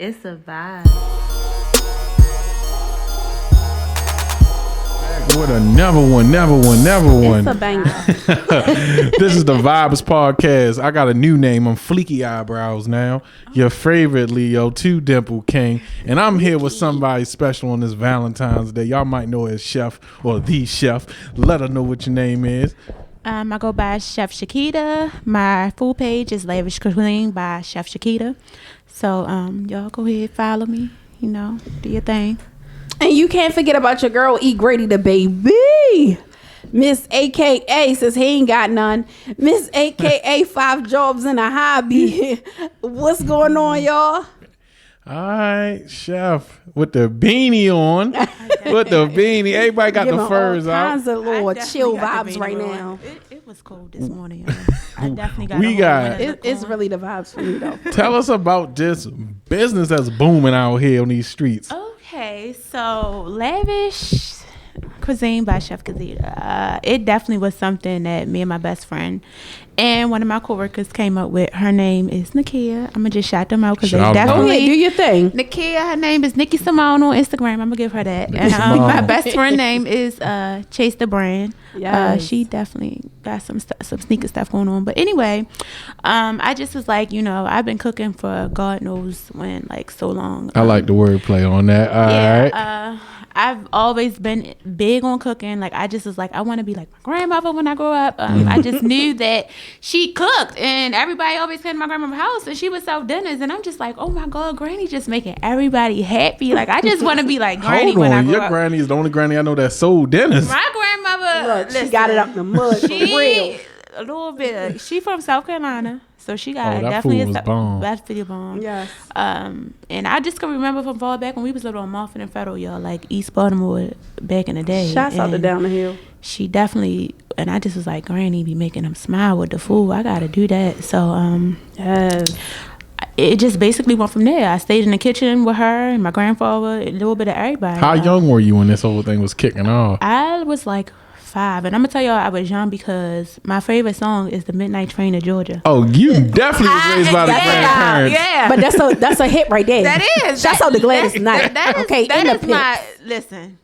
It's a vibe. With another one. It's a banger. This is the Vib3z podcast. I got a new name. I'm Fleeky Eyebrows now. Your favorite Leo, 2 Dimple King. And I'm here with somebody special on this Valentine's Day. Y'all might know as Chef or the Chef. Let her know what your name is. I go by Chef Shiquita. My full page is Lavish Cuisine by Chef Shiquita. So y'all go ahead, follow me. You know, do your thing. And you can't forget about your girl E. Grady the baby. Miss AKA says he ain't got none. Miss AKA 5 jobs and a hobby. What's going on, y'all? All right, Chef, with the beanie on. With the beanie. Everybody got the furs all out. kinds of little chill got the vibes beanie right on. now. It was cold this morning, y'all. I definitely got We got- It's really the vibes for me, though. Tell us about this business that's booming out here on these streets. Okay, so Lavish Cuisine by Chef Gazeta. It definitely was something that me and my best friend and one of my coworkers came up with. Her name is Nakia. I'm gonna just shout them out because they Shout 'em out. Go definitely ahead, do your thing. Nakia. Her name is Nikki Simone on Instagram. I'm gonna give her that. Nikki And Simone. my best friend name is Chase the Brand. Yes. She definitely got some sneaker stuff going on. But anyway, I just was like, you know, I've been cooking for God knows when, like so long. I like the wordplay on that. All right. I've always been big on cooking. Like I just was like, I want to be like my grandmother when I grow up. I just knew that she cooked, and everybody always came to my grandmother's house, and she would serve dinners, and I'm just like, oh my God, Granny just making everybody happy. Like I just want to be like Granny Hold when I on, grow your up. granny is the only granny I know that sold dinners. My grandmother, Look, she got it up in the mud for real. a little bit. She from South Carolina, so she got Oh, that definitely food was bomb. That's video bomb. Yes. And I just can remember from far back when we was little on Marfin and Federal, y'all, like East Baltimore back in the day. Shouts out to And Down the Hill. She definitely, and I just was like, Granny be making them smile with the food. I gotta do that. So Yes. it just basically went from there. I stayed in the kitchen with her and my grandfather, a little bit of everybody. How young were you when this whole thing was kicking off? I was like 5, and I'm gonna tell y'all I was young because my favorite song is "The Midnight Train to Georgia." Oh, you definitely was raised by the grandparents. Yeah, But that's a hit right there. that is. Shouts out to Gladys Knight. That is, Okay, that in the is my pits. listen.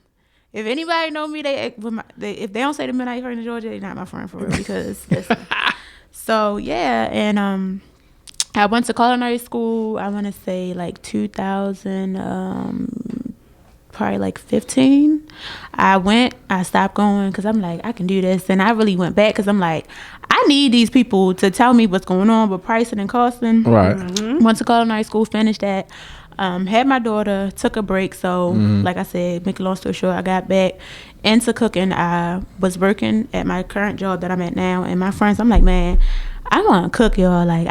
If anybody know me, if they don't say "The Midnight Train to Georgia," they're not my friend for real. Because listen. So yeah, and I went to culinary school. I want to say like 2000. Probably like 15. I stopped going because I'm like, I can do this. And I really went back because I'm like, I need these people to tell me what's going on with pricing and costing. Right. Went to culinary school, finished that. Had my daughter, took a break. So like I said, make a long story short, I got back into cooking. I was working at my current job that I'm at now. And my friends, I'm like, man, I want to cook, y'all. Like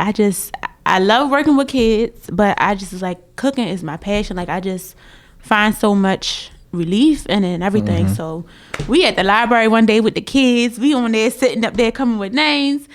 I love working with kids, but I just was like, cooking is my passion. Like I just find so much relief in it and everything. So we at the library one day with the kids. We on there sitting up there coming with names.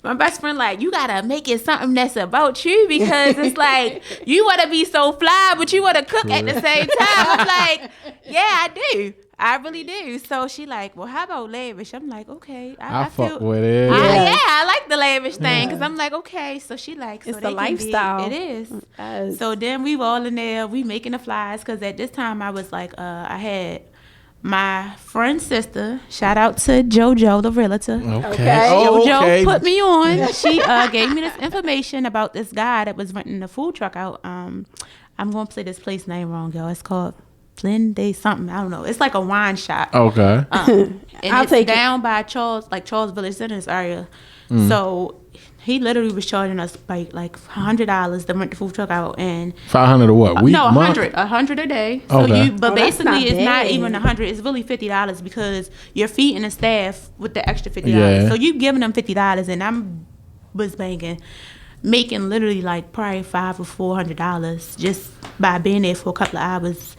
My best friend like, you gotta make it something that's about you because it's like you want to be so fly, but you want to cook at the same time. I'm like, yeah, I do. I really do. So she like, well, how about lavish? I'm like, okay. I feel, fuck with it. I like the lavish thing because I'm like, okay. So she like, so It's they the can lifestyle. It is. Yes. So then we were all in there. We making the flies because at this time I was like, I had my friend's sister. Shout out to JoJo, the realtor. Okay. Oh, JoJo put me on. She gave me this information about this guy that was renting the food truck out. I'm going to say this place name wrong, y'all. It's called Flynn Day something. I don't know. It's like a wine shop. Okay. And I'll it's take it. down by Charles Village Centers area. So he literally was charging us like $100 to rent the food truck out, and 500 or what? Week, no, month? 100 a day. So Okay. but Oh, that's basically not it's not bad. even 100. It's really $50 because you're feeding the staff with the extra $50. Yeah. So you giving them $50, and was making literally like probably $500 or $400 just by being there for a couple of hours.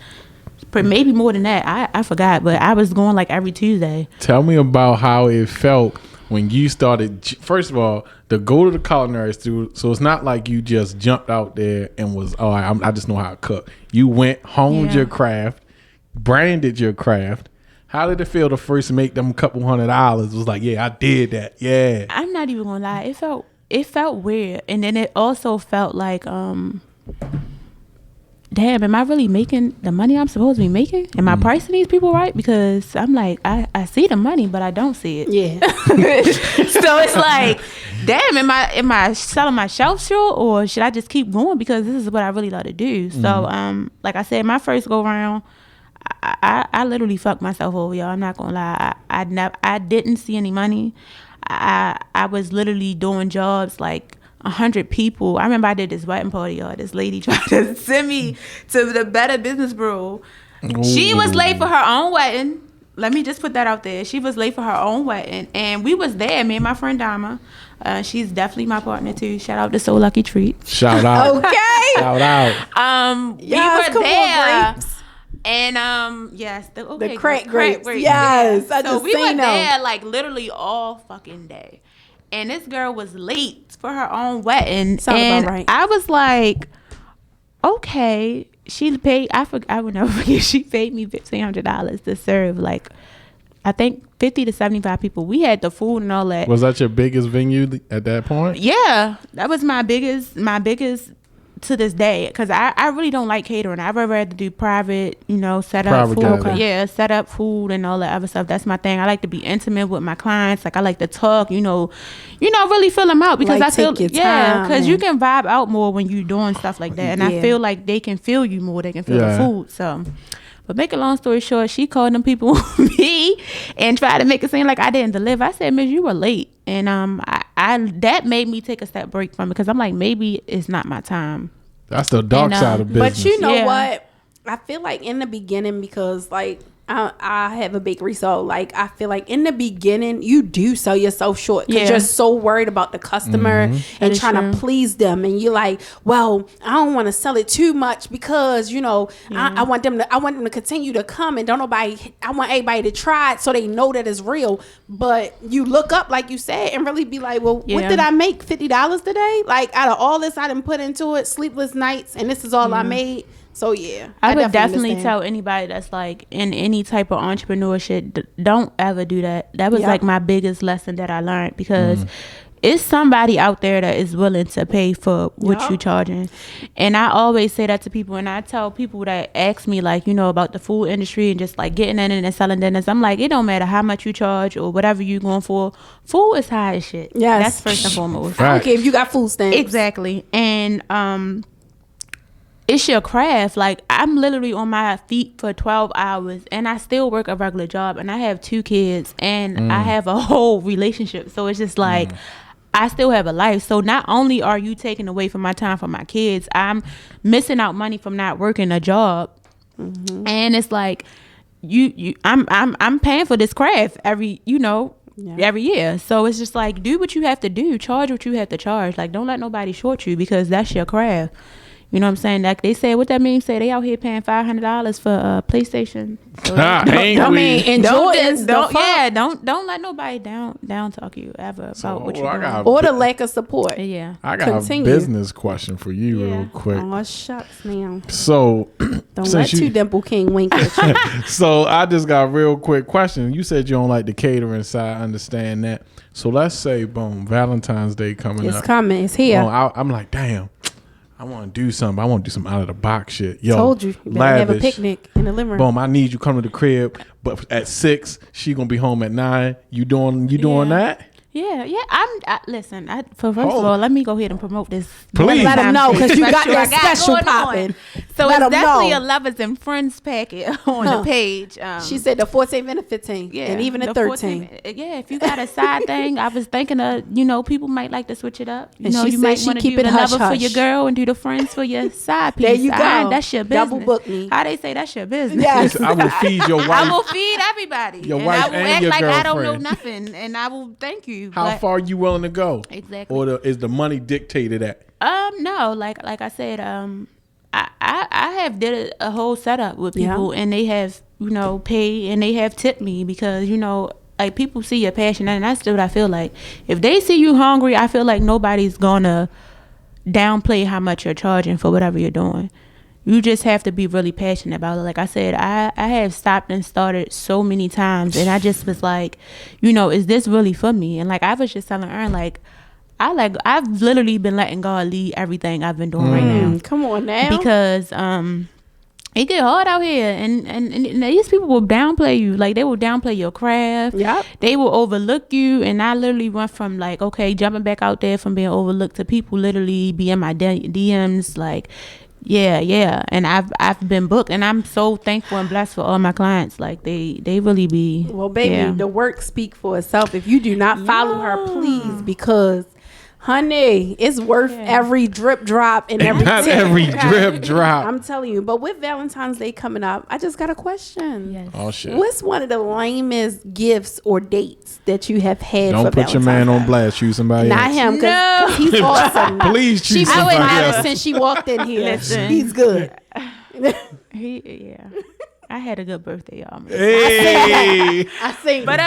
Maybe more than that. I forgot, but I was going like every Tuesday. Tell me about how it felt when you started. First of all, to go to the culinary school, so it's not like you just jumped out there and was, oh, I just know how to cook. You went, honed your craft, branded your craft. How did it feel to first make them couple $100? It was like, yeah, I did that. Yeah. I'm not even gonna lie. It felt weird, and then it also felt like damn, am I really making the money I'm supposed to be making? Am I pricing these people right? Because I'm like, I see the money, but I don't see it. Yeah. So it's like, damn, am I selling my shelf short, or should I just keep going because this is what I really love to do? So like I said, my first go round, I literally fucked myself over, y'all. I'm not gonna lie. I didn't see any money. I was literally doing jobs like 100 people. I remember I did this wedding party, y'all. This lady tried to send me to the Better Business Bureau. Ooh. She was late for her own wedding. Let me just put that out there. She was late for her own wedding, and we was there. Me and my friend Dama. She's definitely my partner too. Shout out to So Lucky Treats. Shout out. Okay. Shout out. We were there. And yes, the crack grapes. Yes, yeah. So we were there like literally all fucking day, and this girl was late for her own wedding. Sounds about right. I was like, okay, she paid. I would never forget. She paid me $1,500 to serve like, I think 50 to 75 people. We had the food and all that. Was that your biggest venue at that point? Yeah, that was my biggest to this day, because I really don't like catering. I'd rather do private, set up food. Gathering. Yeah, set up food and all that other stuff. That's my thing. I like to be intimate with my clients. Like I like to talk, really fill them out, because like I feel because you can vibe out more when you're doing stuff like that. And I feel like they can feel you more. They can feel the food. So, but make a long story short, she called them people me and tried to make it seem like I didn't deliver. I said, Miss, you were late. And I that made me take a step break from it, because I'm like, maybe it's not my time. That's the dark side of business. But you know what? I feel like in the beginning, because like I have a bakery, so like I feel like in the beginning you do sell yourself short because you're so worried about the customer and trying to please them, and you're like, well, I don't want to sell it too much because I want them to continue to come, and I want everybody to try it so they know that it's real. But you look up, like you said, and really be like, well, what did I make? $50 today? Like out of all this I done put into it, sleepless nights, and this is all I made. So I would definitely tell anybody that's like in any type of entrepreneurship, don't ever do that. That was like my biggest lesson that I learned, because it's somebody out there that is willing to pay for what you charging. And I always say that to people, and I tell people that ask me like, about the food industry and just like getting in it and selling dinners. I'm like, it don't matter how much you charge or whatever you going for. Food is high as shit. Yes. That's first and foremost. I don't care if you got food stamps. Exactly. And it's your craft. Like I'm literally on my feet for 12 hours and I still work a regular job, and I have 2 kids and I have a whole relationship. So it's just like I still have a life. So not only are you taking away from my time for my kids, I'm missing out money from not working a job. And it's like I'm paying for this craft every year. So it's just like, do what you have to do, charge what you have to charge. Like don't let nobody short you, because that's your craft. You know what I'm saying? Like they say, what that means? Say they out here paying $500 for PlayStation. So don't let nobody down talk you ever about what you're doing. Or the lack of support. Yeah. I got a business question for you real quick. Oh shucks, now. So don't let Two Dimple King wink at you. So I just got a real quick question. You said you don't like the catering side. I understand that. So let's say, boom, Valentine's Day coming up. It's coming. It's here. Boom, I'm like, damn. I want to do something. I want to do some out of the box shit. Yo, told you better have a picnic in the living room. Boom, I need you come to the crib, but at 6, she gonna be home at 9. You doing that? Yeah. Listen. First of all, let me go ahead and promote this. Please let them know, because you got that special popping. So it's definitely a lovers and friends packet on the page. She said the 14th and the 15th, and even the 13th. If you got a side thing, I was thinking of people might like to switch it up. You might want to do the lover for your girl and do the friends for your side piece. There you go. That's your business. Double book me. How they say that's your business? Yes. I will feed your wife. I will feed everybody. Your wife I will and act your like girlfriend. I don't know nothing, and I will thank you. How far are you willing to go? Exactly. Or is the money dictated at? No, like I said, I have did a whole setup with people, and they have paid and they have tipped me, because like people see your passion, and that's what I feel like. If they see you hungry, I feel like nobody's gonna downplay how much you're charging for whatever you're doing. You just have to be really passionate about it. Like I said, I have stopped and started so many times, and I just was like, is this really for me? And like I was just telling Erin, like I've literally been letting God lead everything I've been doing right now. Come on now. Because it get hard out here, and these people will downplay you. Like, they will downplay your craft. Yep. They will overlook you, and I literally went from like, okay, jumping back out there from being overlooked to people literally be in my DMs like, yeah, and I've been booked, and I'm so thankful and blessed for all my clients. Like, they really be. Well, baby, the work speak for itself. If you do not follow her, please, because honey, it's worth every drip drop and every Not every drip drop. I'm telling you. But with Valentine's Day coming up, I just got a question. Yes. Oh shit. What's one of the lamest gifts or dates that you have had? Don't for put your man on blast. Choose somebody Not else. him, because he's awesome. Please choose She's been somebody honest else. since she walked in here. Listen. He's good. I had a good birthday, y'all. Hey. I see. But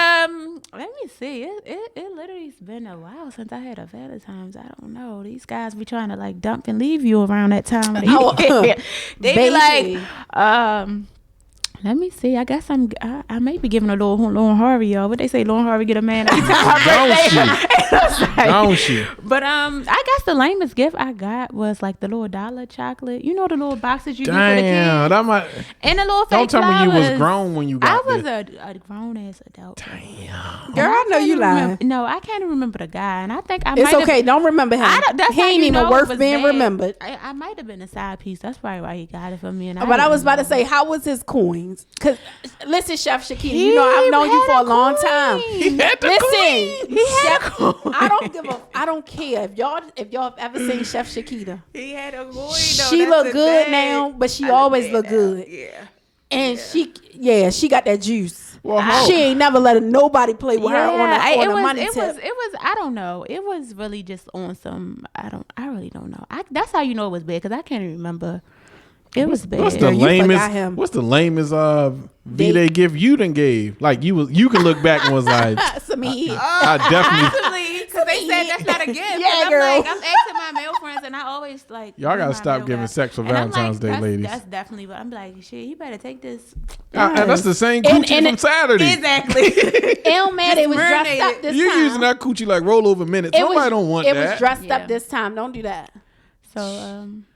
let me see. It literally's been a while since I had a Valentine's. I don't know. These guys be trying to like dump and leave you around that time. They be like, let me see. I guess I may be giving a little Lauren Harvey, y'all. What they say, Lauren Harvey get a man every time Don't she? But I guess the lamest gift I got was like the little $1 chocolate. You know, the little boxes you get for the kids. Damn, that might. And the little Don't fake tell me you was flowers. grown when you got I was this. a grown ass adult. Damn. Girl, I know you lying. No, I can't remember the guy, and I think I. It's might okay. Don't remember him. That's He how ain't you even know it worth was being bad. remembered. I might have been a side piece. That's probably why he got it for me. And But I was about to say, how was his coins? Because listen, Chef Shiquita, you know I've known you for a long time. He had the Listen, He had Chef, I don't care if y'all have ever seen Chef Shiquita. He had a coin. She look good now, but she always look good. Yeah. And she got that juice. Well, She ain't never let nobody play with her on the money tip. It was. I don't know. It was really just on some. I really don't know. That's how you know it was bad, because I can't even remember. It was bad. What's the Girl, you forgot lamest? him. What's the lamest V-Day gift you done gave? Like you can look back and was like, I definitely. Because they said that's not a gift. Yeah, girl. I'm asking my male friends, and I always like. Y'all gotta my stop male giving guys. sex for And I'm Valentine's Day, ladies. That's definitely what I'm like. Shit, you better take this. And that's the same coochie from Saturday. Exactly. It don't matter. It was dressed up this You're time. using that coochie like rollover minutes. Nobody don't want it that. It was dressed Yeah. up this time. Don't do that. So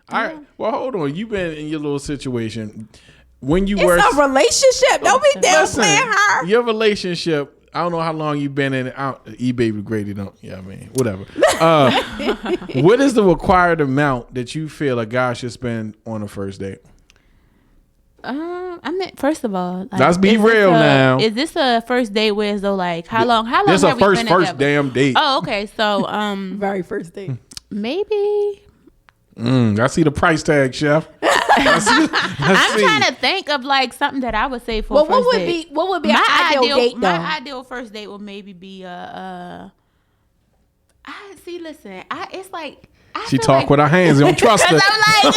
All right. Well, hold on. You've been in your little situation. When you It's were a relationship. Don't be listen, downplaying her. your relationship. I don't know how long you've been in it. eBay Grady don't. Yeah, I mean, whatever. What is the required amount that you feel a guy should spend on a first date? I mean, first of all, like, Let's be is this real now. Is this a first date where it's though like how long? This have a we been first together? damn date. Oh, okay. So Very first date. maybe I see the price tag, chef. I'm trying to think of like something that I would say for. Well, a first date. what would be an ideal date though? My ideal first date would maybe be it's like. She talk with her hands. You don't trust her. I'm like,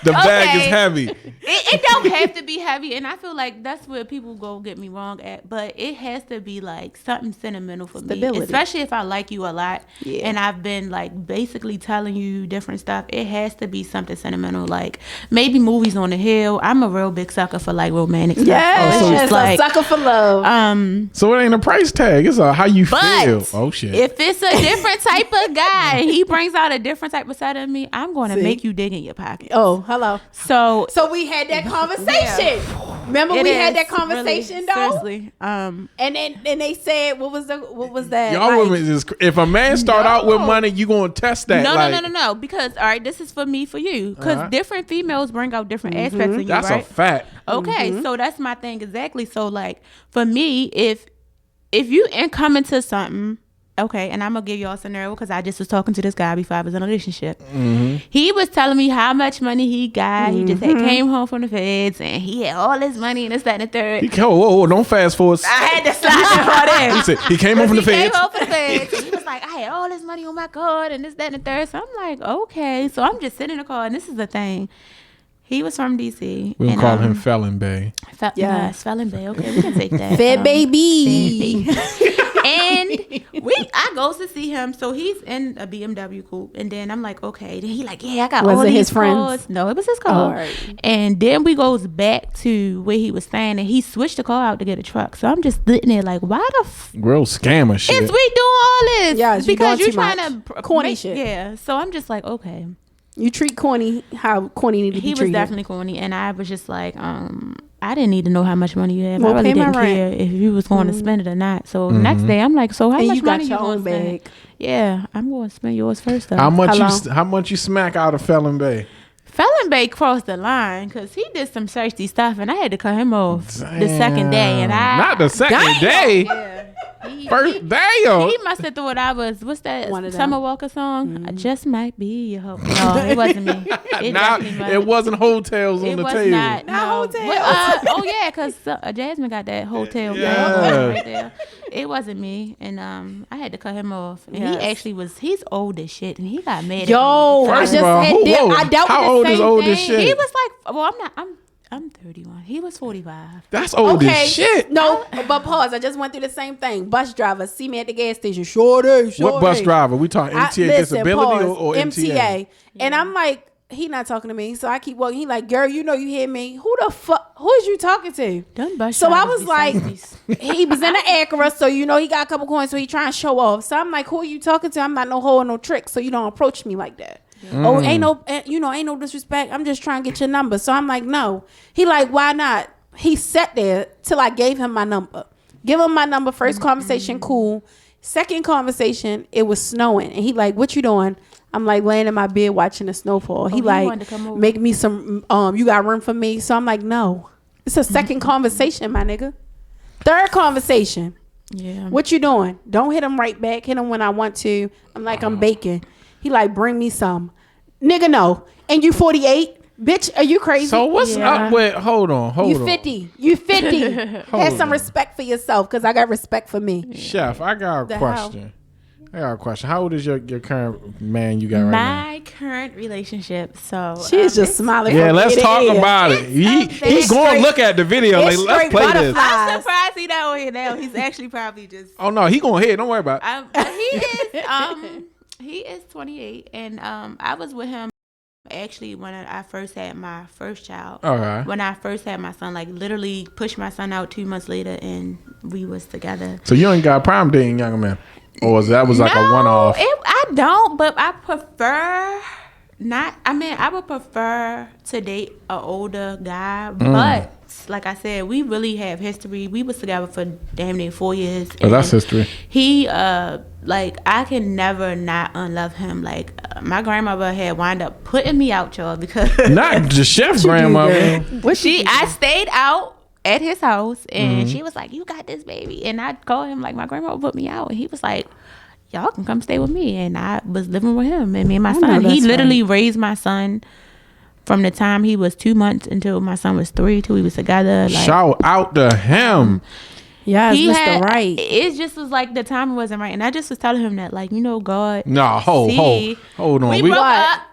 The bag is okay. heavy. It don't have to be heavy, and I feel like that's where people go get me wrong at. But it has to be like something sentimental for me, especially if I like you a lot, and I've been like basically telling you different stuff. It has to be something sentimental, like maybe movies on the hill. I'm a real big sucker for like romantic stuff. Yeah, So it's like, a sucker for love. So it ain't a price tag. It's a how you feel. Oh shit. If it's a different type of guy, he brings out a different type of side of me, I'm going to make you dig in your pocket. Oh, hello. So we had that conversation. Remember we had that conversation, really, though. Seriously. And then they said, what was that? Y'all women just, if a man start out with money, you gonna test that. No. Because all right, this is for me, for you. Because different females bring out different aspects in you. That's right? a fact. Okay, so that's my thing exactly. So like for me, if you come into something. Okay, and I'm gonna give y'all a scenario because I just was talking to this guy before I was in a relationship. He was telling me how much money he got. He just came home from the feds and he had all this money and this, that, and the third. Whoa, don't fast forward. I had to slide that in. He said he came home from the He feds. came home from the feds. And he was like, I had all this money on my card and this, that, and the third. So I'm like, okay. So I'm just sitting in the car, and this is the thing. He was from DC. We'll call him Felon Bay. Yes, Felon Bay. Okay, we can take that. Fed baby. And I goes to see him, so he's in a BMW coupe, and then I'm like, okay. Then he like, yeah, I got Was all it these his friends? cars. No, it was his car. Oh, right. And then we goes back to where he was staying, and he switched the car out to get a truck. So I'm just sitting there like, why the Real scammer shit. is we doing all this? Yes, you because doing you're too trying much. to Corny shit. Yeah. So I'm just like, okay. You treat corny how corny need to be He was treated. definitely corny, and I was just like, I didn't need to know how much money you had. Well, I really pay my didn't rent. care if you was going to spend it or not. So next day, I'm like, so how And much you got money your you own going to spend? bag. Yeah, I'm going to spend yours first though. How much Hello? how much you smack out of Felon Bay? Felon Bay crossed the line because he did some thirsty stuff, and I had to cut him off the second day. And Not the second day. Yeah. First day. He must have thought I was, what's that One of them. Summer Walker song? I just might be your hope. No, it wasn't me. It Nah, definitely it wasn't hotels on It the was table. not. Not No. hotels. What, oh yeah, because Jasmine got that hotel Yeah. right there. It wasn't me, and I had to cut him off. And Yes. he actually was. He's old as shit, and he got mad. Yo, at me. I First just of all, had who that. old? I dealt How with the old same is old thing. as shit? He was like, well, I'm 31. He was 45. That's old Okay, as shit. no, but pause. I just went through the same thing. Bus driver, see me at the gas station. Shorty. What bus driver? We talking MTA disability or MTA? And I'm like, he not talking to me, so I keep walking. He like, girl, you know you hear me. Who the fuck? Who is you talking to? Done bus So I drivers was be like, softies. he was in an Acura, so you know he got a couple coins, so he trying to show off. So I'm like, who are you talking to? I'm not no hoe or no trick, so you don't approach me like that. Oh, ain't no, ain't no disrespect. I'm just trying to get your number. So I'm like, no. He like, why not? He sat there till I gave him my number. Give him my number. First conversation, cool. Second conversation, it was snowing, and he like, what you doing? I'm like laying in my bed watching the snowfall. He he like, wanted to come over. make me some. You got room for me? So I'm like, no. It's a second conversation, my nigga. Third conversation. Yeah. What you doing? Don't hit him right back. Hit him when I want to. I'm like, I'm baking. He like, bring me some. Nigga, no. And you 48? Bitch, are you crazy? So what's Yeah. up with? Hold on. you 50. You 50. Have some on. respect for yourself, because I got respect for me. Chef, I got a The question. How old is your current man you got right now? My current relationship. So She's just it's- smiling. Yeah, from let's ear to talk ear. about it. He's it's going to straight- look at the video. Like, it's let's straight play this. butterfly. I'm surprised he not on here now. He's actually probably just. Oh no, he going to hit. Don't worry about it. But he is 28, and I was with him actually when I first had my first child. Okay. When I first had my son, like literally pushed my son out 2 months later, and we was together. So you ain't got prime dating younger man, or that was like a one-off? I don't, but I prefer not. I mean, I would prefer to date an older guy, but like I said, we really have history. We was together for damn near 4 years. Oh, that's and history. He, like, I can never not unlove him. Like, my grandmother had wound up putting me out, y'all, because Not the chef's grandmother. I stayed out at his house, and she was like, "You got this, baby." And I called him like, my grandma put me out, and he was like, "Y'all can come stay with me." And I was living with him and me and my son. He literally raised my son from the time he was 2 months until my son was 3, till we was together. Like, Shout out to him. Yes, he Mr. had, Right. it just was like the timing wasn't right, and I just was telling him that, like, you know, God. No, hold on.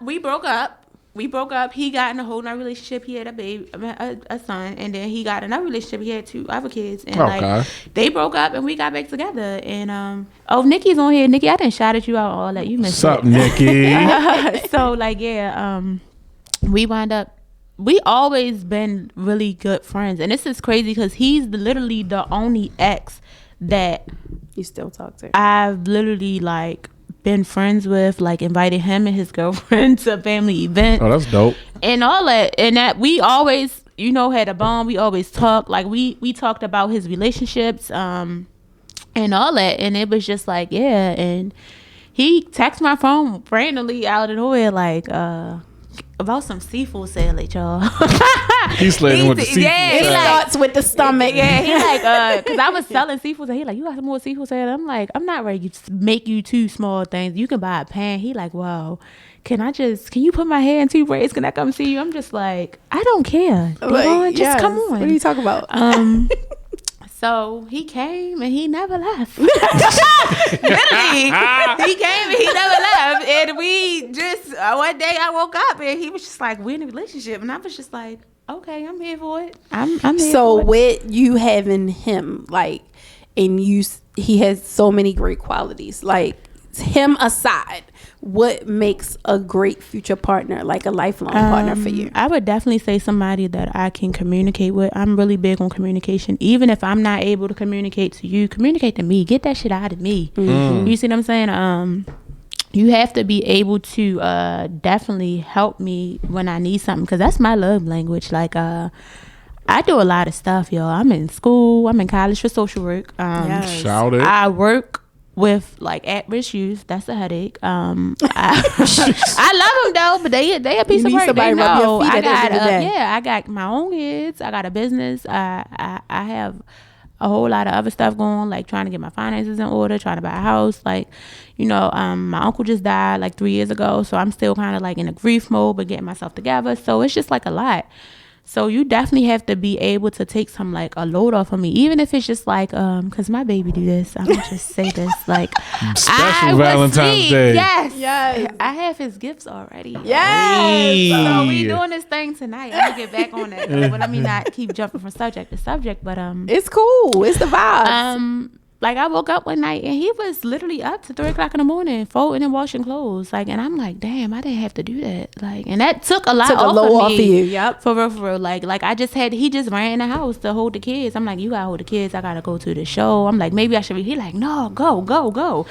We broke up. He got in a whole nother relationship. He had a baby, a son, and then he got another relationship. He had 2 other kids, and like they broke up, and we got back together. And Nikki's on here. Nikki, I didn't shout at you out all that. You missed What's up, it. Nikki? So like, yeah, we wound up. We always been really good friends, and this is crazy because he's literally the only ex that You still talk to her. I've literally like been friends with, like invited him and his girlfriend to family events Oh, that's dope. and all that, and that we always, you know, had a bond. We always talked, like we talked about his relationships and all that, and it was just like, yeah. And he texted my phone randomly out of nowhere, like about some seafood salad, y'all. He's sliding with the seafood Yeah, he It salad. starts with the stomach. Yeah, he like, cause I was selling seafood, and he like, you got some more seafood salad? I'm like, I'm not ready to make you 2 small things. You can buy a pan. He like, wow, can you put my hair in 2 braids? Can I come see you? I'm just like, I don't care. Like, Just yes. come on. What are you talking about? So he came and he never left. Literally, he came and he never left. And we just, one day I woke up and he was just like, we're in a relationship. And I was just like, okay, I'm here for it. I'm here So for it. with you having him, like, and he has so many great qualities. Like, him aside, what makes a great future partner, like a lifelong partner for you? I would definitely say somebody that I can communicate with. I'm really big on communication. Even if I'm not able to communicate to you, communicate to me. Get that shit out of me. You see what I'm saying? You have to be able to definitely help me when I need something, because that's my love language. Like, I do a lot of stuff, y'all. I'm in school. I'm in college for social work. Shout it. I work with like at-risk youth. That's a headache. I love them though, but they a piece of work. They know. I got my own kids. I got a business. I have a whole lot of other stuff going on, like trying to get my finances in order, trying to buy a house. Like, my uncle just died like 3 years ago, so I'm still kind of like in a grief mode, but getting myself together. So it's just like a lot. So you definitely have to be able to take some like a load off of me, even if it's just like because my baby do this. I'm gonna just say this, like, special Valentine's Day. Yes, I have his gifts already. Yes. So we doing this thing tonight. I'm gonna get back on that, but let me not keep jumping from subject to subject. But it's cool. It's the vibe. Like, I woke up one night and he was literally up to 3 o'clock in the morning, folding and washing clothes. Like, and I'm like, damn, I didn't have to do that. Like, and that took a lot off of me. Yep. For real. Like I just he just ran in the house to hold the kids. I'm like, you gotta hold the kids. I gotta go to the show. I'm like, maybe I should be. He like, no, go.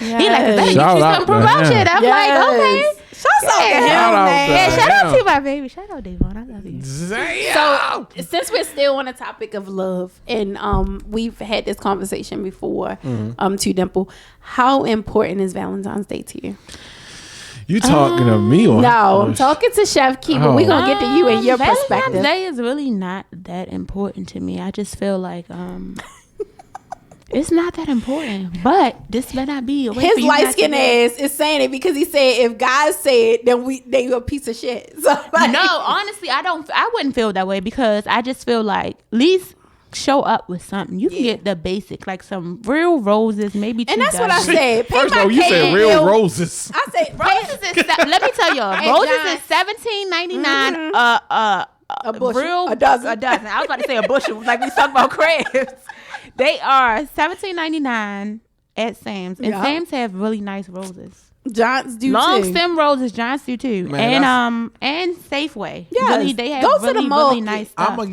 Yes. He like, let me get you some promotion. I'm like, okay. Shout out to my baby. Shout out Davon. I love you. So since we're still on the topic of love, and we've had this conversation before, to Dimple, how important is Valentine's Day to you? You talking to me? Or no, I'm talking to Chef Keeper. We're gonna get to you and your Valentine's perspective. Day is really not that important to me. I just feel like it's not that important, but this better not be a way his for you light skinned ass is saying it because he said if guys say it, then they a piece of shit. So like, no, honestly, I wouldn't feel that way, because I just feel like, at least show up with something. You can get the basic, like some real roses, maybe 2 and that's what I said. First of all, you said real roses. I said roses is let me tell y'all, roses is $17.99 a bushel, real a dozen. I was about to say a bushel, like we talking about crabs. They are $17.99 at Sam's, and Sam's have really nice roses. John's do long too. stem roses. John's do too, Man, and Safeway. Yeah, really, they have go to really, the mall. really nice stuff. I'm gonna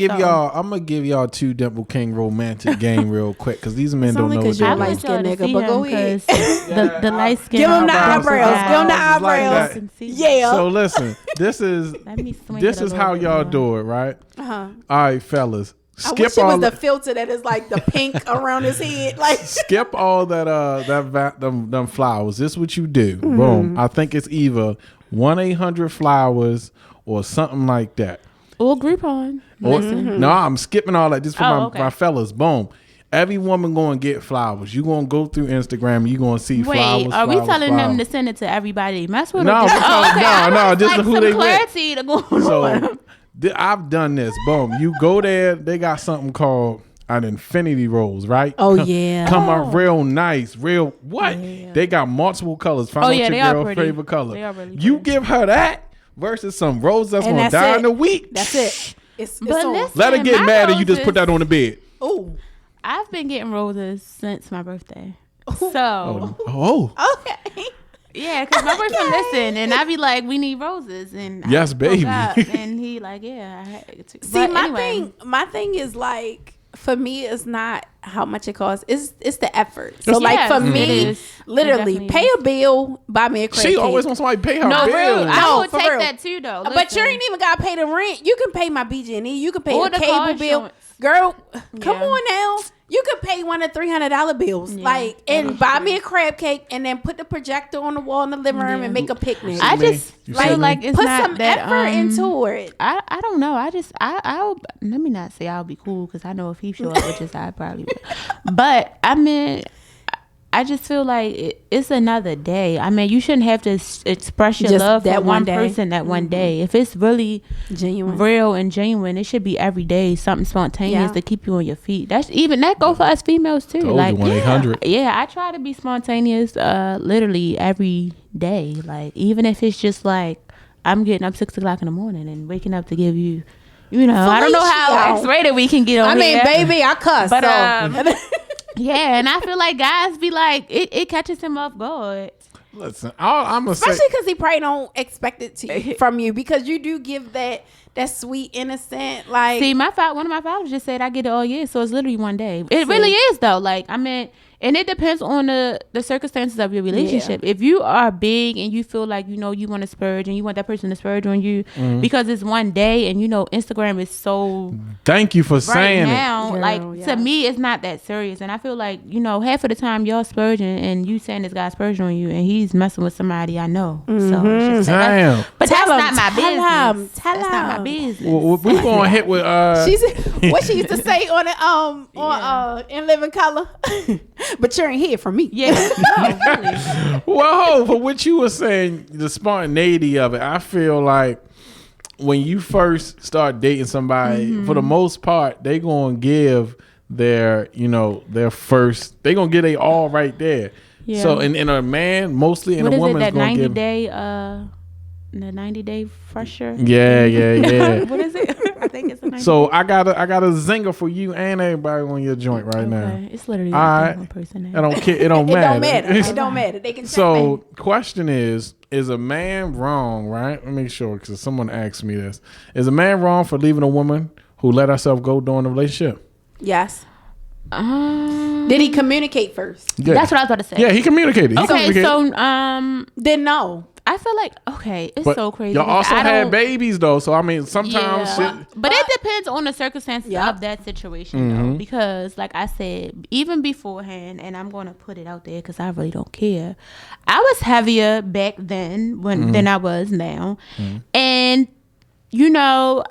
give y'all 2 Dimple King romantic game real quick, because these men don't know what you're they're a light doing. skinned nigga, but go ahead. The light skin. Give him the eyebrows. Give him the eyebrows. Like Yeah. So listen, this is how y'all do it, right? All right, fellas. I wish it was the filter that is like the pink around his head. Like, skip all them flowers. This is what you do. Boom. I think it's either 1-800-Flowers or something like that. Or Groupon. No, I'm skipping all that. This for my fellas. Boom. Every woman going to get flowers. You going to go through Instagram. You going to see flowers. Wait, are we telling them to send it to everybody? Mess with them. No, just like who they clarity to go on. I've done this. Boom. You go there. They got something called an infinity rose, right? Oh, yeah. Come out real nice. Real what? Yeah. They got multiple colors. Find out your girl's favorite color. They are really you give her that versus some rose that's going to die in a week. That's it. It's listen, let her get mad and you just put that on the bed. Oh. I've been getting roses since my birthday. So. Okay. Yeah, because my boyfriend listened, and I be like, we need roses. And yes, baby. And he like, yeah. I had to. See, my thing is like, for me, it's not how much it costs. It's the effort. So like for me, literally pay a bill, buy me a crab She cake. always wants somebody to pay her bill. I would take that too, though. Listen. But you ain't even got to pay the rent. You can pay my BG&E. You can pay the cable bill. Girl, come on now. You could pay one of $300 bills, and buy me a crab cake, and then put the projector on the wall in the living room and make a picnic. I just feel like it's put not some that, effort into it. I don't know. I'll let me not say I'll be cool, because I know if he show up, which is I probably would. But I mean, I just feel like it's another day. I mean, you shouldn't have to express your love for one person that one day. If it's really genuine, real and genuine, it should be every day, something spontaneous to keep you on your feet. That go for us females too. Like 1-800. Yeah, I try to be spontaneous literally every day. Like, even if it's just like I'm getting up 6 o'clock in the morning and waking up to give you, I don't know how X-rated we can get on here. I mean, baby, I cuss. But Yeah, and I feel like guys be like, it catches him off guard. Listen, I'm gonna say, especially because he probably don't expect it from you, because you do give that sweet innocent, like. See, one of my fathers just said I get it all year, so it's literally one day. It really is though. Like, I mean, and it depends on the circumstances of your relationship. If you are big and you feel like, you know, you want to splurge and you want that person to splurge on you because it's one day, and you know Instagram is so. Thank you for saying now, it. Girl, like to me, it's not that serious, and I feel like, you know, half of the time y'all splurging and you saying this guy's splurging on you, and he's messing with somebody I know. So, it's just Damn. but that's not my Tell business. him. That's not my business. Well, we gonna hit with What she used to say on it, In Living Color. But you're in here for me. Yeah. No, really. Well, for what you were saying, the spontaneity of it, I feel like when you first start dating somebody, for the most part, they gonna give their, you know, their first. They gonna get a all right there. Yeah. So, in a man, mostly, and What a is woman's it, that gonna 90 give. day the 90-day fresher? Yeah. What is it? I think it's a 90. So I got a zinger for you and everybody on your joint right now. It's literally All right. one person. I don't care. It don't It matter. don't matter. It don't matter. They can So, question is a man wrong, right? Let me make sure, because someone asked me this. Is a man wrong for leaving a woman who let herself go during the relationship? Yes. Did he communicate first? Yeah. That's what I was about to say. Yeah, he communicated. So Then no. I feel like, it's But so crazy. y'all also I had don't- babies, though. So, I mean, sometimes shit. But it depends on the circumstances of that situation, though. Because, like I said, even beforehand, and I'm going to put it out there because I really don't care, I was heavier back then than I was now. And, you know,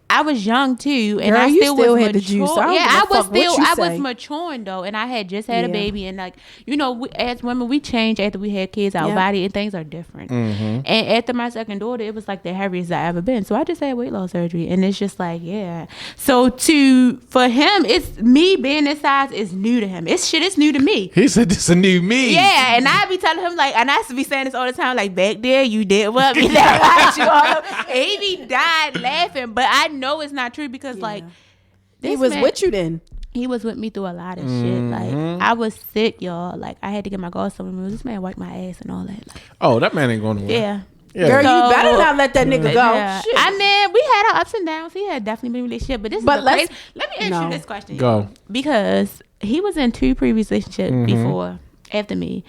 I was young too, and Girl, I you still still was had the mature. juice. I don't give a I was fuck what you I say. was maturing though, and I had just had a Yeah. baby, and like, you know, as women, we change after we had kids. Our Yeah. body and things are different. And after my second daughter, it was like the heaviest I ever been. So I just had weight loss surgery, and it's just like, yeah. So for him, it's me being this size is new to him. It's new to me. He said, this is a new me. Yeah, and I be telling him like, and I used to be saying this all the time, like back there you did what me that you all over. And he be died laughing, but I know it's not true because like He this was man- with you then. He was with me through a lot of shit. Like I was sick, y'all. Like I had to get my gallstone removed. This man wiped my ass and all that. Like, Oh, that man ain't going nowhere. yeah. Yeah. Girl, So- you better not let that nigga go. Yeah. Shit. I mean, we had our ups and downs. He had definitely been in a relationship, but this But is let's- crazy. Let me ask you this question. Go. Because he was in 2 previous relationships before, after me.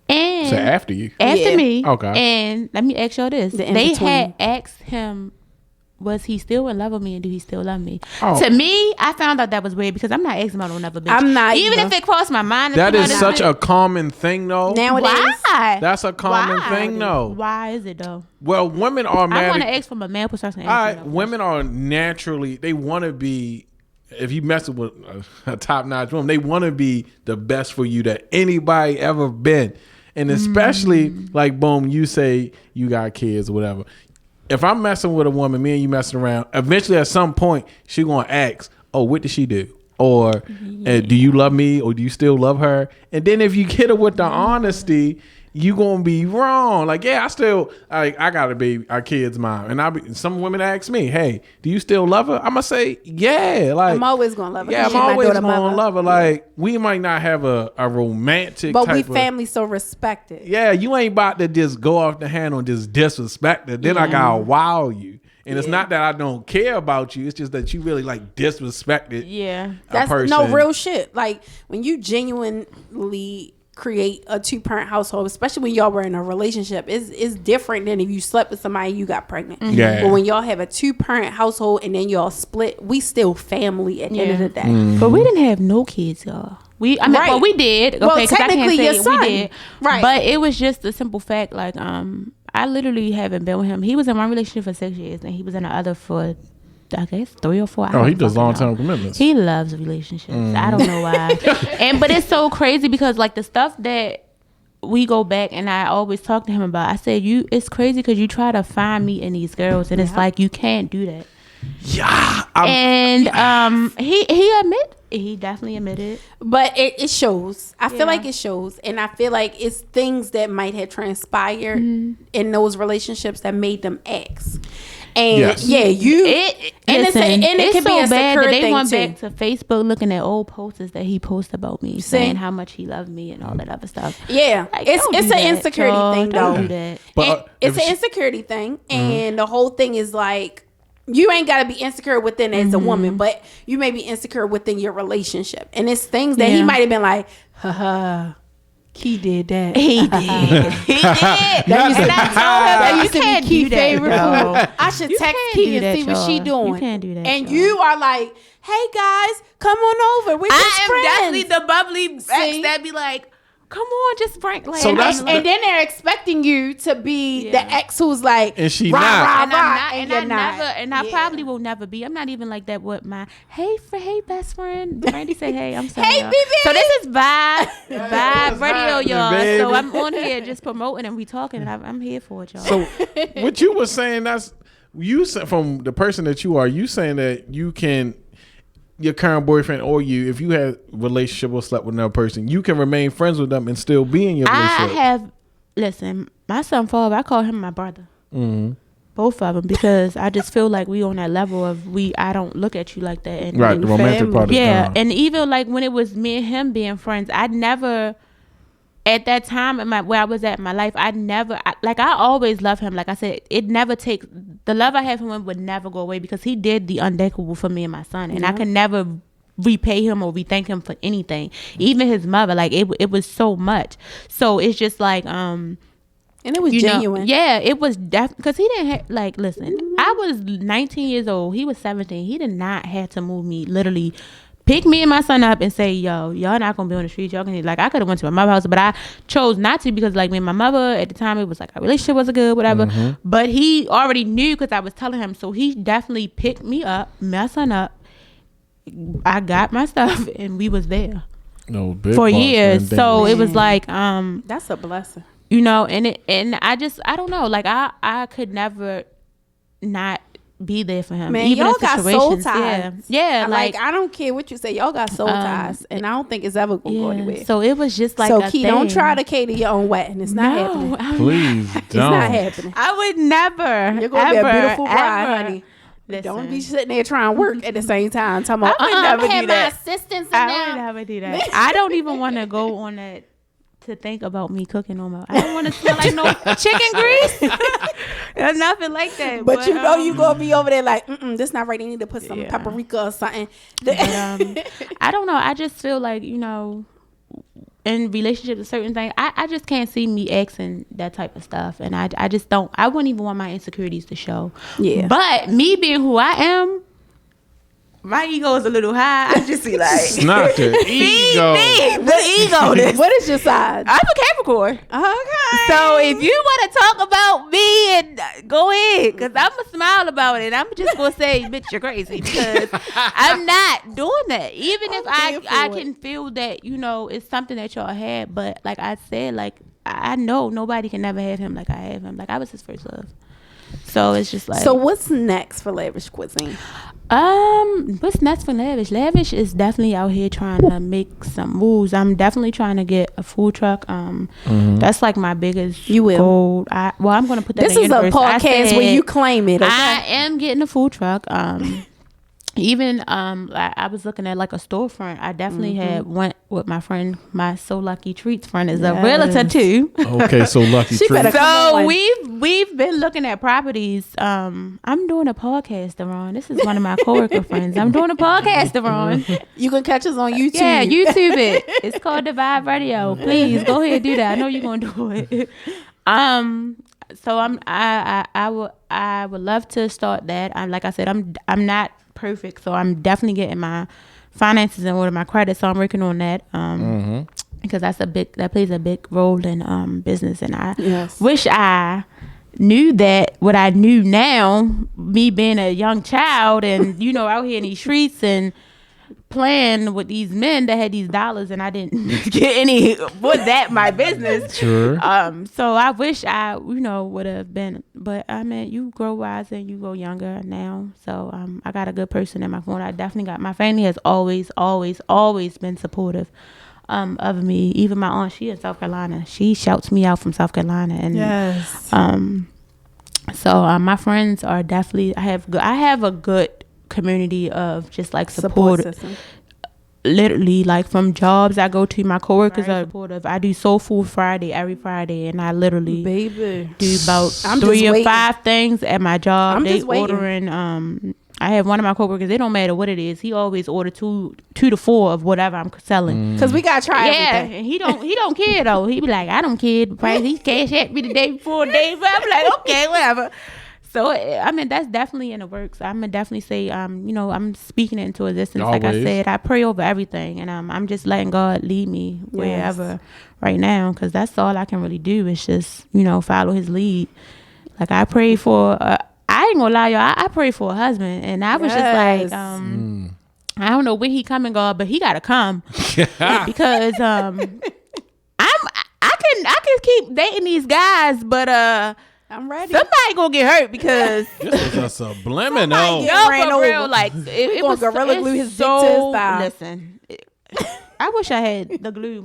And So after you. after Yeah. me. Okay. And let me ask y'all this. The They in-between. had asked him, was he still in love with me and do he still love me? Oh. To me, I found out that was weird because I'm not asking about another bitch. I'm not Even either. if it crossed my mind. That is is such a common thing, though. Nowadays. Why? That's a common Why? thing, though. Why is it though? Well, women are I want mad. to ask from a male perspective. All right, women are naturally, they want to be, if you messing with a top-notch woman, they want to be the best for you that anybody ever been. And especially, like, boom, you say you got kids or whatever. If I'm messing with a woman, me and you messing around, eventually at some point, she going to ask, oh, what did she do? Or do you love me or do you still love her? And then if you get her with the honesty, you gonna be wrong. Like, yeah, I got a baby, our kid's mom, and some women ask me, "Hey, do you still love her?" I'm gonna say, "Yeah." Like, I'm always gonna love her. Yeah, I'm She's my always daughter, gonna mother. love her. Like, we might not have a romantic, But type we of, family so respected. yeah, you ain't about to just go off the handle and just disrespect her. Then I gotta wow you. And it's not that I don't care about you. It's just that you really like disrespected. Yeah. That's person. no real shit. Like when you genuinely create a 2-parent household, especially when y'all were in a relationship, is different than if you slept with somebody and you got pregnant. Yeah. But when y'all have a 2-parent household and then y'all split, we still family at the end of the day. Mm-hmm. But we didn't have no kids, y'all. Right. Well, we did. Okay, Well, 'cause I can't technically say your it. son. We did. Right. But it was just a simple fact. Like, I literally haven't been with him. He was in one relationship for 6 years, and he was in the other for, I guess, 3 or 4. I Oh, don't he does fucking know. long-term commitments. He loves relationships. I don't know why. But it's so crazy because like the stuff that we go back and I always talk to him about, I said, it's crazy because you try to find me in these girls and it's like you can't do that. Yeah. And he definitely admitted. But it shows. I feel like it shows. And I feel like it's things that might have transpired in those relationships that made them ex. And Yes. yeah, it could be a bad secure that they thing went too. back to Facebook looking at old posters that he posted about me, saying how much he loved me and all that other stuff. Yeah, Like, it's don't an do that, insecurity y'all. thing Don't though. do that. But It's an insecurity thing, and the whole thing is like, you ain't got to be insecure within as a woman, but you may be insecure within your relationship, and it's things that he might have been like, haha. He did that. He did. He did. That used to be Key favorite food. I should text Key and see what she doing. You can't do that. And you are like, hey guys, come on over. We're just friends. definitely the bubbly ex that be like, come on, just prank. Like, So And that's then they're expecting you to be the ex who's like, And she rah, not. rah, and rah, I'm not, and and you're I not. never, and I probably will never be. I'm not even like that with my hey best friend. Brandy say hey, I'm sorry. Hey, y'all. baby. So this is Vibe Radio, happening, y'all. baby? So I'm on here just promoting and we talking, and I'm here for it, y'all. So what you were saying, that's you said from the person that you are, you saying that you can, your current boyfriend or you, if you had a relationship or slept with another person, you can remain friends with them and still be in your relationship. Listen, my son father, I call him my brother. Both of them, because I just feel like we on that level of I don't look at you like that. And Right, the romantic part is yeah, gone. and even like when it was me and him being friends, I never, at that time in where I was at in my life, I always loved him. Like I said, it never takes, the love I have for him would never go away because he did the unthinkable for me and my son, and I can never repay him or rethank him for anything. Even his mother, like it was so much. So it's just like and it was genuine. Yeah, it was because he didn't have, like, listen, I was 19 years old, he was 17. He did not have to move me, literally pick me and my son up and say, yo, y'all not gonna be on the streets, y'all can, like, I could have went to my mother's house, but I chose not to because, like, me and my mother at the time, it was like our relationship wasn't good, whatever. But he already knew because I was telling him, so he definitely picked me up, my son up, I got my stuff, and we was there for years. So it was like That's a blessing. you know, and I don't know, like I could never not be there for him. Man, even y'all in got soul situations. ties. Yeah, like I don't care what you say, y'all got soul ties, and I don't think it's ever gonna go anywhere. So it was just like So a Key, thing. don't try to cater your own wedding. It's not happening. Please don't. It's not happening. I would never. You're gonna be a ever, beautiful bride, ever. honey. Listen, Don't be sitting there trying to work at the same time. Talking about, I would I'm never gonna have do my that. assistants in I now. would never do that. I don't even want to go on that to think about me cooking no more. I don't want to smell like no chicken grease. There's nothing like that. But you know you gonna be over there like, this not right. You need to put some Yeah. paprika or something. But, I don't know. I just feel like, you know, in relationships with certain things, I just can't see me asking that type of stuff. And I just don't. I wouldn't even want my insecurities to show. Yeah. But me being who I am, my ego is a little high. I just be like, It's not the ego. the ego. This. What is your side? I'm a Capricorn. Okay. So if you want to talk about me, and go ahead, because I'm going to smile about it. I'm just going to say, bitch, you're crazy, because I'm not doing that. Even if I can feel that, you know, it's something that y'all had. But like I said, like, I know nobody can never have him like I have him. Like, I was his first love. So it's just like. So what's next for Lavish Cuisine? What's next for Lavish? Lavish is definitely out here trying to make some moves. I'm definitely trying to get a food truck. That's like my biggest goal. I'm going to put that This in is the a universe. podcast where you claim it. Okay? I am getting a food truck. Even I was looking at like a storefront. I definitely had went with my friend. My So Lucky Treats friend is a realtor too. Okay, so lucky She better treat. So we've been looking at properties. I'm doing a podcast, Deron. This is one of my coworker friends. I'm doing a podcast, Deron. You can catch us on YouTube. Yeah, YouTube it. It's called the Vib Radio. Please go ahead and do that. I know you're gonna do it. So I would love to start that. Like I said, I'm not perfect, so I'm definitely getting my finances in order, my credit. So I'm working on that. Because that plays a big role in business, and I wish I knew that what I knew now, me being a young child and you know out here in these streets and playing with these men that had these dollars, and I didn't get any. Was that my business? Sure. So I wish I, you know, would have been. But I mean, you grow wiser and you grow younger now. So I got a good person in my phone. I definitely got, my family has always been supportive of me. Even my aunt, she in South Carolina. She shouts me out from South Carolina, and So my friends are definitely. I have a good community of just like support system. Literally, like from jobs I go to, my coworkers are supportive. I do Soul Food Friday every Friday, and I literally do about 3 or 5 things at my job. They ordering. I have one of my coworkers. It don't matter what it is. He always order 2 to 4 of whatever I'm selling. Cause we gotta try everything. And he don't care though. He be like, I don't care the price. He cash at me the day before, day. But I'm like, okay, whatever. So I mean, that's definitely in the works. I'm gonna definitely say, I'm speaking it into existence. Always. Like I said, I pray over everything, and I'm just letting God lead me wherever right now, because that's all I can really do is just follow His lead. Like I pray for. I ain't gonna lie, y'all. I pray for a husband, and I was just like, I don't know when he coming, God, but he gotta come because I can keep dating these guys, but I'm ready. Somebody gonna get hurt because this is a subliminal. Yo, for real, like it was gorilla glue his so. dick to his thigh. Listen, I wish I had the glue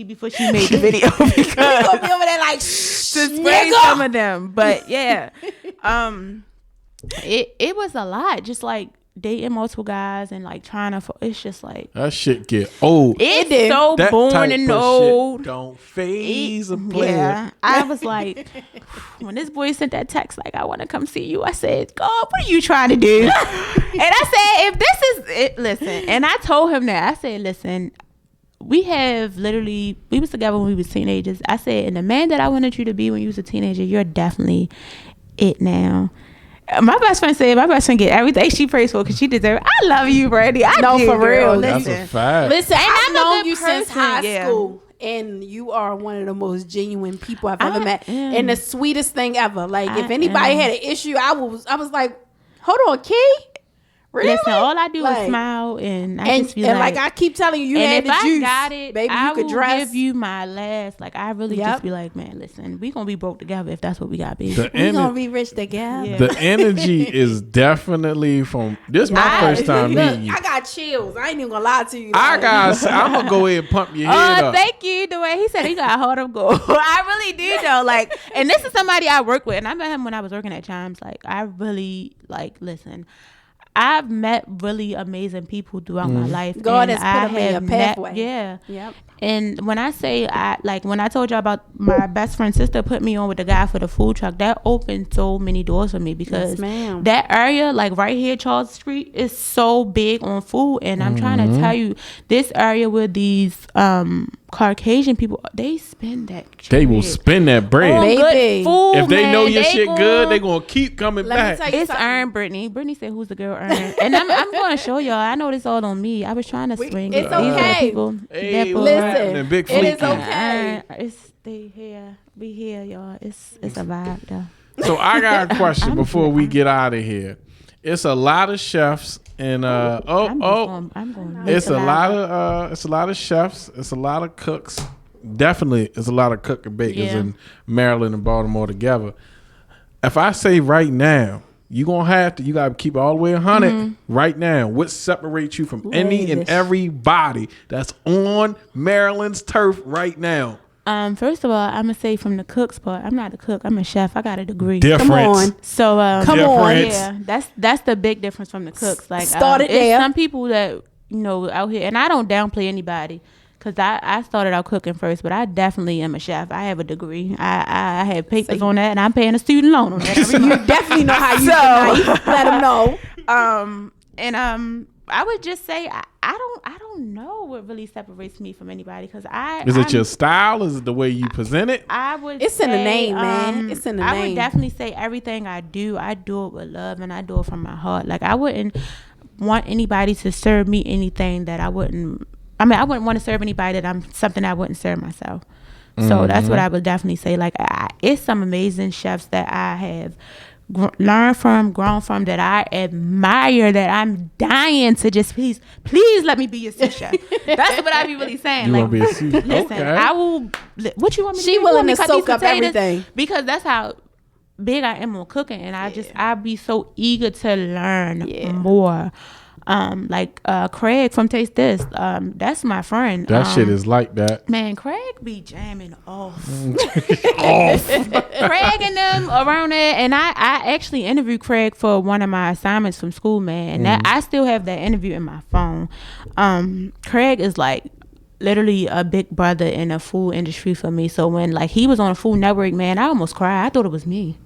before she made the video because We gonna be over there like to spray some of them. But yeah, it was a lot. Just like dating multiple guys and like trying to. It's just like that shit get old. It's so that boring type and of old. Shit don't phase a player. Yeah, I was like, when this boy sent that text, like, I want to come see you. I said, God, what are you trying to do? And I said, if this is it, listen. And I told him that. I said, listen, we was together when we was teenagers. I said, and the man that I wanted you to be when you was a teenager, you're definitely it now. My best friend get everything she prays for because she deserves it. I love you, Brandy. I do, for real. Girl. That's Listen. a fact. Listen, And I've I'm a known good you since person, high school, and you are one of the most genuine people I've ever met, and the sweetest thing ever. Like, if anybody had an issue, I was like, hold on, Key. Really? Listen, all I do is smile, and I just be like I keep telling you, and had if the juice, I got it, baby. I You could will dress. give you my last. Like I really just be like, man, listen, we gonna be broke together if that's what we got, baby. We gonna be rich together. Yeah. The energy is definitely from this. My first time meeting you. I got chills. I ain't even gonna lie to you. I'm gonna go ahead and pump your head up. Thank you. The way he said he got heart of gold. I really do though. Like, and this is somebody I work with, and I met him when I was working at Chimes. Like, I really listen. I've met really amazing people throughout my life. God has put them in your pathway. Yep. And when I say when I told y'all about my best friend's sister put me on with the guy for the food truck, that opened so many doors for me because that area, like right here, Charles Street, is so big on food. And I'm trying to tell you, this area where these Caucasian people, they spend that bread. They will spend that bread. Good food, if they know your shit gonna, good, they gonna keep coming back. It's earned, Brittany. Brittany said, "Who's the girl earned?" And I'm going to show y'all. I know this all on me. I was trying to swing it's it. okay. These are people. Hey, listen, big it is freaky. okay. They here. We here, y'all. It's a vibe though. So I got a question before we get out of here. It's a lot of chefs and it's a lot of chefs. It's a lot of cooks. Definitely, it's a lot of cook and bakers in Maryland and Baltimore together. If I say right now, you gotta keep it all the way 100 right now. What separates you from any and everybody that's on Maryland's turf right now? First of all, I'm gonna say from the cook's part, I'm not a cook. I'm a chef. I got a degree. Difference. Come on. So come on. Yeah, that's the big difference from the cooks. Like started it's there. some people that out here, and I don't downplay anybody. Cause I started out cooking first, but I definitely am a chef. I have a degree. I have papers on that, and I'm paying a student loan on that. You definitely know how you let them know. I would just say I don't know what really separates me from anybody because Is it your style? Is it the way you present it? I would. It's in the name, man. It's in the name. I would definitely say everything I do it with love and I do it from my heart. Like I wouldn't want anybody to serve me anything that I wouldn't. I mean, I wouldn't want to serve anybody that something I wouldn't serve myself. So that's what I would definitely say. Like, it's some amazing chefs that I have learned from, grown from, that I admire, that I'm dying to just please let me be your sous chef. That's what I be really saying. You like, want to be a sous? listen, Okay. I will. What you want me to do? She You willing want me to cut soak these up potatoes? everything. Because that's how big I am on cooking, and I be so eager to learn more. Like Craig from Taste This. That's my friend. That shit is like that. Man, Craig be jamming off. Craig and them around there, and I actually interviewed Craig for one of my assignments from school, man. And that I still have that interview in my phone. Craig is like literally a big brother in the food industry for me. So when like he was on a Food Network, man, I almost cried. I thought it was me.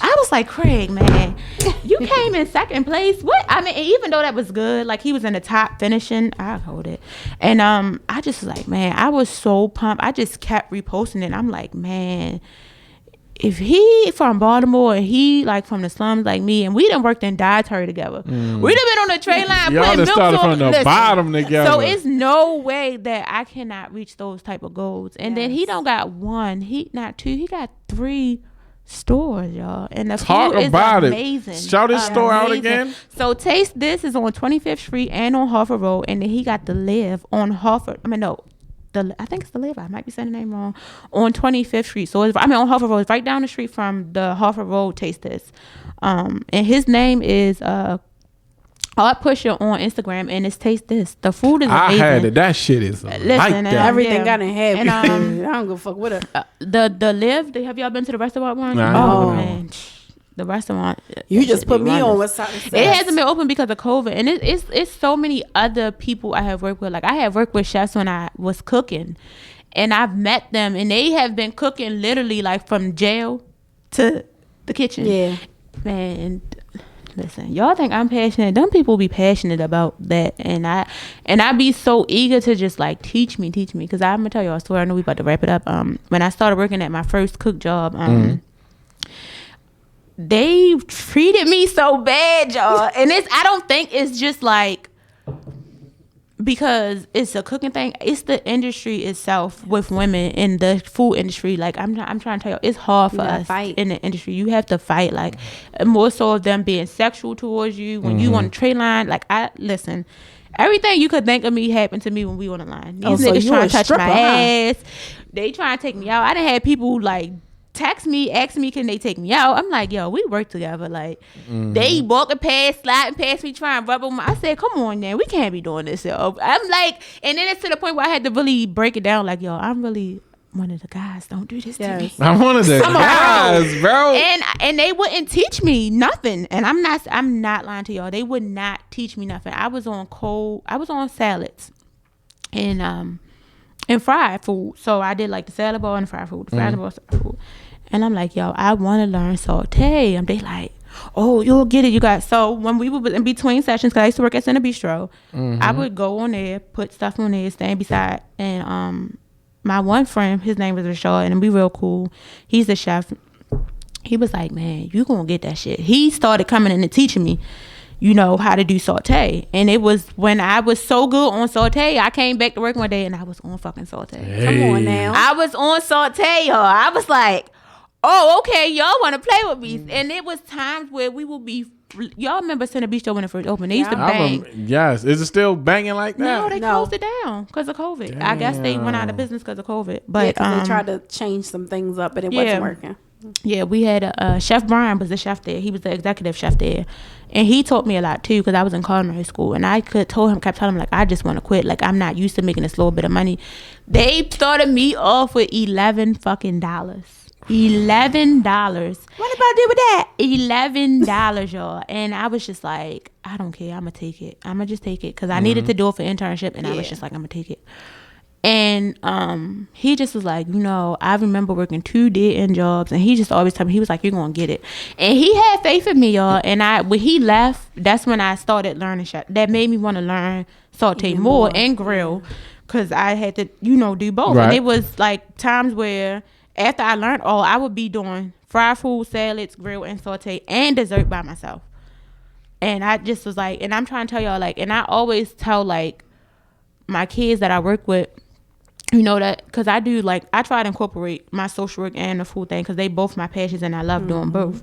I was like, Craig, man, you came in second place. What? I mean, even though that was good, like he was in the top finishing, I hold it. And I just was like, man, I was so pumped. I just kept reposting it. I'm like, man, if he from Baltimore and he like from the slums like me, and we done worked in dietary together, we'd have been on the trade line Y'all putting done milk started on. from the bottom together. So it's no way that I cannot reach those type of goals. And then he don't got one, he not two, he got 3 stores, y'all. And the Talk food is about amazing. it. Shout his store out again. So Taste This is on 25th Street and on Harford Road, and then he got the Live on Harford. I mean, no. I think it's the Live. I might be saying the name wrong. On 25th Street. So it's, on Harford Road. It's right down the street from the Harford Road Taste This. And his name is Art Pusher on Instagram, and it's Taste This. The food is amazing. I had it. That shit is like that. Everything got in heavy. And, I don't give a fuck with it. The Live. Have y'all been to the restaurant one? Nah, man. The restaurant. You just put me on with something. It hasn't been open because of COVID, and it's so many other people I have worked with. Like I have worked with chefs when I was cooking, and I've met them, and they have been cooking literally like from jail to the kitchen. Yeah, man. Listen, y'all think I'm passionate? Them people be passionate about that, and I be so eager to just like teach me, because I'm gonna tell y'all a story. I know we about to wrap it up. When I started working at my first cook job, they treated me so bad, y'all. And I don't think it's just like because it's a cooking thing. It's the industry itself with women in the food industry. Like I'm trying to tell you, it's hard for us in the industry. You have to fight, like more so of them being sexual towards you when you on the tray line. Like listen. Everything you could think of me happened to me when we on the line. These niggas trying to touch my ass. They trying to take me out. I done had people like text me, ask me, can they take me out? I'm like, yo, we work together. Like, they walking past, sliding past me, trying to rub on my. I said, come on, man, we can't be doing this, yo. I'm like, and then it's to the point where I had to really break it down. Like, yo, I'm really one of the guys. Don't do this to me. I'm one of the guys, bro. And they wouldn't teach me nothing. And I'm not lying to y'all. They would not teach me nothing. I was on salads and fried food. So I did like the salad bar and the fried food. And I'm like, yo, I want to learn saute. And they like, oh, you'll get it. You got. So when we were in between sessions, because I used to work at Center Bistro, I would go on there, put stuff on there, stand beside. And my one friend, his name was Rashad, and we real cool. He's a chef. He was like, man, you going to get that shit. He started coming in and teaching me, how to do saute. And it was when I was so good on saute, I came back to work one day and I was on fucking saute. Hey. Come on now. I was on saute, y'all. I was like, oh, okay, y'all want to play with me. And it was times where we will be, y'all remember Center Bistro when it first opened? They used to bang. Yes. Is it still banging like that? No, they closed it down because of COVID. Damn. I guess they went out of business because of COVID. But they tried to change some things up and it wasn't working. Yeah, we had Chef Brian was the chef there. He was the executive chef there. And he taught me a lot too because I was in culinary school. And I kept telling him, like, I just want to quit. Like, I'm not used to making this little bit of money. They started me off with $11 fucking dollars. $11. What about do with that? $11, y'all. And I was just like, I don't care. I'm gonna take it. I'm gonna just take it because I needed to do it for internship. And I was just like, I'm gonna take it. And he just was like, I remember working 2 dead-end jobs, and he just always told me, he was like, you're gonna get it. And he had faith in me, y'all. And when he left, that's when I started learning chef. That made me want to learn saute more and grill, because I had to do both. Right. And it was like times where after I learned all, I would be doing fried food, salads, grill, and saute, and dessert by myself. And I just was like, and I'm trying to tell y'all, like, and I always tell like my kids that I work with, that because I do, like, I try to incorporate my social work and the food thing because they both my passions and I love doing both.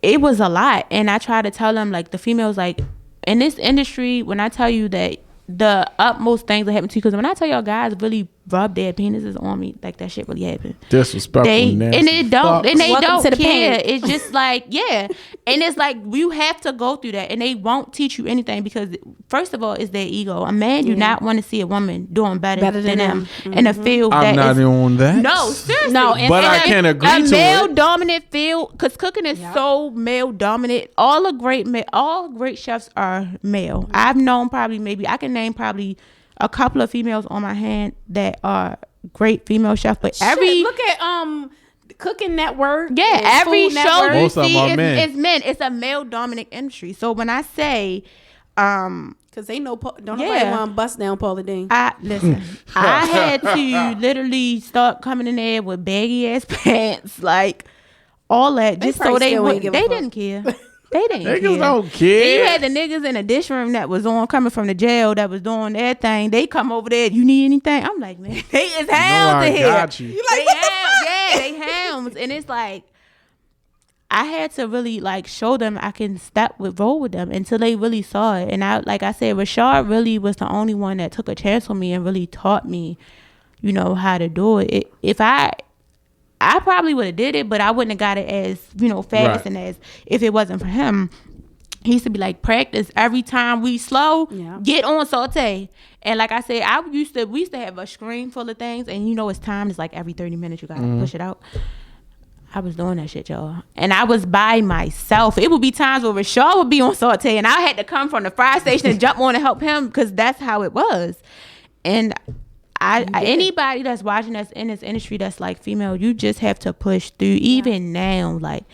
It was a lot, and I try to tell them, like, the females, like, in this industry, when I tell you that the utmost things that happen to you, because when I tell y'all guys really rub their penises on me. Like that shit really happened. Disrespectful, They nasty and they don't fuck. and they Welcome don't to the care. pen. It's just like and it's like you have to go through that, and they won't teach you anything because first of all, it's their ego. A man do not want to see a woman doing better than them in a field I'm that not is on that. no seriously. No, but I can agree a to male it. dominant field because cooking is so male dominant. All great chefs are male. I've known I can name probably a couple of females on my hand that are great female chefs, but look at Cooking Network. every Food show Network. you Most of them see are is men. men. It's a male dominant industry. So when I say Cause they know don't nobody want to bust down Paula Dean. listen, I had to literally start coming in there with baggy ass pants, like all that, just so probably they still would. ain't give a They fuck. didn't care. They didn't Niggas care. don't Then care. you had the niggas in the dish room that was coming from the jail that was doing their thing. They come over there. You need anything? I'm like, man, they is hounds in here. Got you. Like, they hounds, and it's like I had to really like show them I can roll with them until they really saw it. And I, like I said, Rashad really was the only one that took a chance on me and really taught me, how to do it. If I probably would have did it, but I wouldn't have got it as fast Right. and as if it wasn't for him. He used to be like, practice every time we slow, get on saute. And like I said, we used to have a screen full of things, and it's time. It's like every 30 minutes you gotta push it out. I was doing that shit, y'all. And I was by myself. It would be times where Rashad would be on saute, and I had to come from the fry station and jump on and help him because that's how it was. And anybody that's watching that's in this industry that's like female, you just have to push through. Even now, like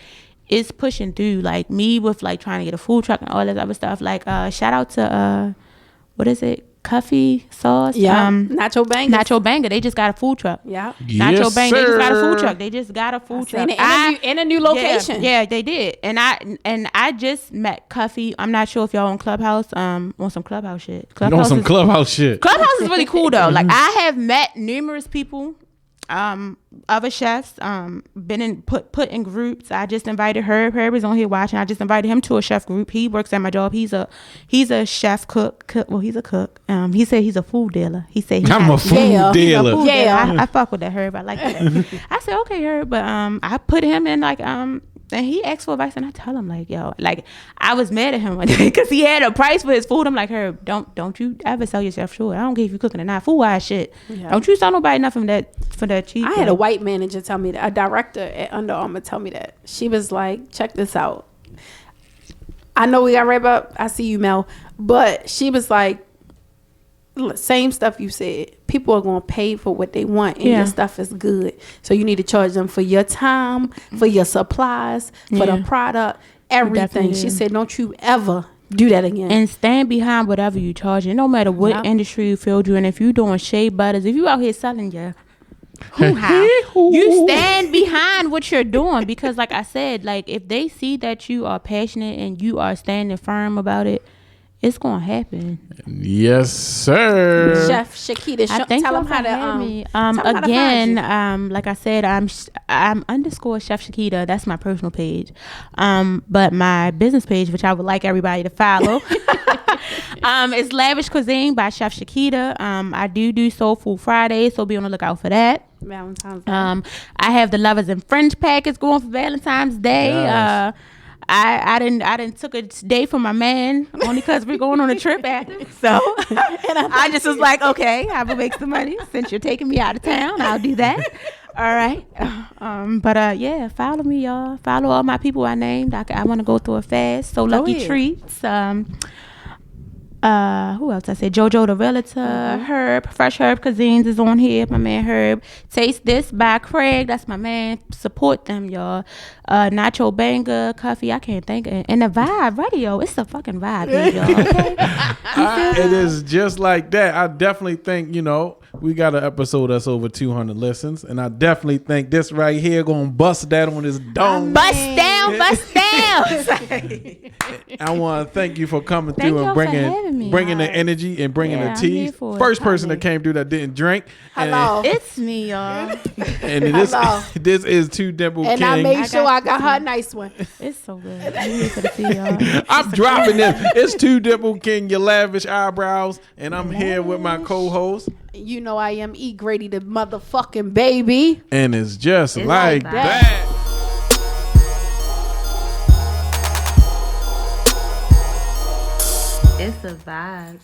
it's pushing through. Like me with like trying to get a food truck and all that other stuff. Like shout out to what is it? Cuffy sauce. Nacho Banger. Nacho Banger. They just got a food truck. Yeah. Nacho Banger. They just got a sir. food truck. They just got a food truck. In a new location. Yeah, they did. And I just met Cuffy. I'm not sure if y'all on Clubhouse. On some Clubhouse shit. Clubhouse shit. Clubhouse is really cool though. Like I have met numerous people, other chefs, been in put in groups. I just invited Herb. Herb is on here watching. I just invited him to a chef group. He works at my job. He's a chef cook. Well, he's a cook. He said he's a food dealer. He said I'm a food dealer. I fuck with that, Herb. I like that. I said okay, Herb, but I put him in like and he asked for advice, and I tell him like, yo, like I was mad at him one day because he had a price for his food. I'm like, Herb, don't you ever sell yourself short. I don't care if you cooking or not. Food wise shit. Yeah. Don't you sell nobody nothing for that cheap. I had a white manager tell me that, a director at Under Armour tell me that. She was like, check this out. I know we got to wrap up. I see you, Mel. But she was like, same stuff you said. People are going to pay for what they want, and your stuff is good. So you need to charge them for your time, for your supplies, for the product, everything. She said, don't you ever do that again. And stand behind whatever you charge. No matter what industry you field you in. If you doing shea butters, if you out here selling your you stand behind what you're doing, because like I said, like if they see that you are passionate and you are standing firm about it, it's gonna happen. Yes, sir. Chef Shiquita, tell them how to me. Again, like I said, I'm underscore Chef Shiquita. That's my personal page. But my business page, which I would like everybody to follow, is Lavish Cuisine by Chef Shiquita. I do Soul Food Fridays, so be on the lookout for that. Valentine's Day. I have the Lovers and Friends package going for Valentine's Day. Yes. I didn't took a day for my man only because we're going on a trip after. So I just was like, okay, I will make some money since you're taking me out of town. I'll do that. All right. But yeah, follow me, y'all. Follow all my people I named. I want to go through a fast. So Lucky Treats. Who else I said? Jojo the Realtor, Herb, Fresh Herb Cuisines is on here. My man Herb. Taste This by Craig. That's my man. Support them, y'all. Nacho Banger, Coffee. I can't think. And the Vibe Radio. It's a fucking vibe, y'all. Okay? It is just like that. I definitely think, we got an episode that's over 200 listens, and I definitely think this right here gonna bust that on his dome. Bust down down, bust down. I want to thank you for coming Thank through y'all and for having me. bringing the energy and bringing Yeah, the I'm tea. here for it. First person that came through that didn't drink. Hello. It's me, y'all. And Hello. this is Two Dimple And King. I made sure I got got her a nice one. It's so good. I'm here for the tea, y'all. I'm dropping this. It's Two Dimple King, your lavish eyebrows, and I'm here with my co-host. You know I am E. Grady, the motherfucking baby. And it's just It's like like that. It's a vibe.